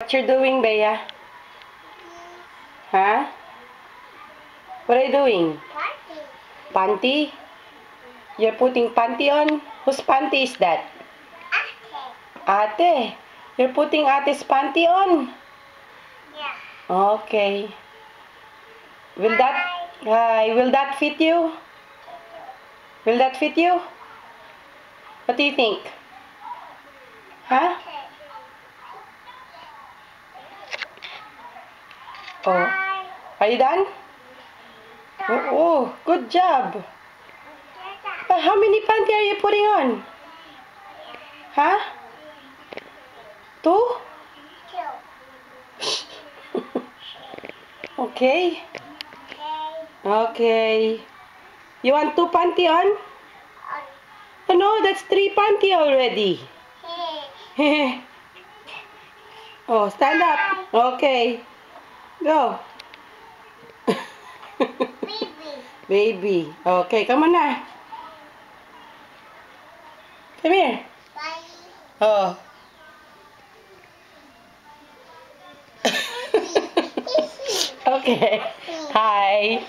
What you're doing, Bea? Huh? What are you doing? Panty? You're putting panty on? Whose panty is that? Ate. You're putting Ate's panty on? Yeah. Okay. Will that fit you? Will that fit you? What do you think? Huh? Oh. Are you done? Oh, good job. How many panty are you putting on? Huh? 2? Okay. Okay. You want 2 panty on? Oh no, that's 3 panty already. Oh, stand up. Okay. Go. Baby. Okay, come on na. Come here. Oh. Okay. Hi.